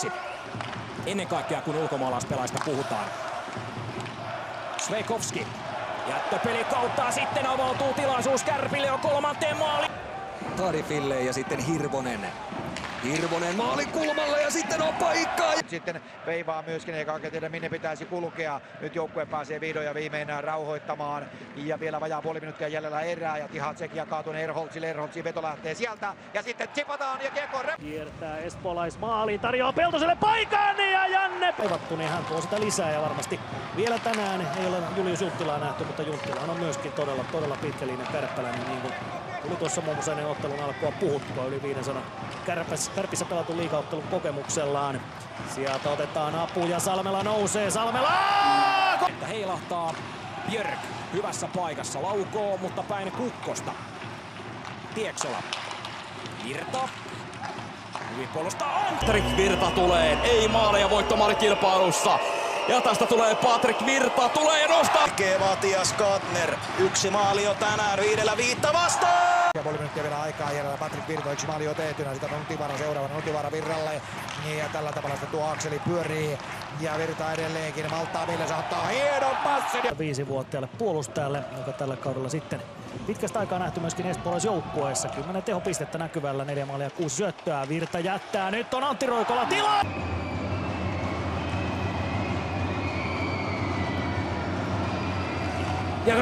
miksi. Ennen kaikkea kun ulkomaalaispelaista puhutaan. Sveikovski. Jättöpeli kautta sitten avautuu tilaisuus Kärpille jo kolmanteen maaliin. Tarifille ja sitten Hirvonen. Hirvonen maalikulmalle ja sitten on paikkaa. Sitten veivaa myöskin, eikä oikein tiedä minne pitäisi kulkea. Nyt joukkue pääsee vihdoin ja viimein rauhoittamaan. Ja vielä vajaa puoli minuuttia jäljellä erää ja Tihacek jakaa tuonne Erholzille. Erholzin veto lähtee sieltä ja sitten tsipataan ja kiekko kiertää espoolaismaaliin, tarjoaa Peltoselle paikan ja Janne peivattu, niin hän tuo sitä lisää ja varmasti vielä tänään ei ole Julius Junttilaa nähty, mutta Junttila on myöskin todella pitkäliinen kärppäläinen, niin kuin tuli tuossa muun muassa ennen ottelun alkua puhuttua yli 500 Kärpissä pelatun liigaottelun kokemuksellaan. Sieltä otetaan apu ja Salmela nousee, Salmela! Että heilahtaa Björk hyvässä paikassa, laukoo, mutta päin kukkosta. Tieksola. Virta. Hyvin puolustaa Patrik Virta tulee, ei maaleja voittomaalikilpailussa. Ja tästä tulee Patrik Virta, tulee ja nostaa. Matias Katner, 1 maali jo tänään, 5-5 vastaan. Ja puoli minuuttia vielä aikaa jäljellä. Patrik Virta, 1 maali jo tehtynä. Sitä on Nutivaara seuraavana. Nutivaara Virralle. Niin ja tällä tavalla sitten tuo akseli pyörii. Ja Virta edelleenkin malttaa vielä saattaa hienon passin. 5-vuotiaalle puolustajalle, joka tällä kaudella sitten pitkästä aikaa nähty myöskin espoolaisjoukkueessa. 10 tehopistettä näkyvällä, 4 maalia 6 syöttöä. Virta jättää, nyt on Antti Roikola tila! Ja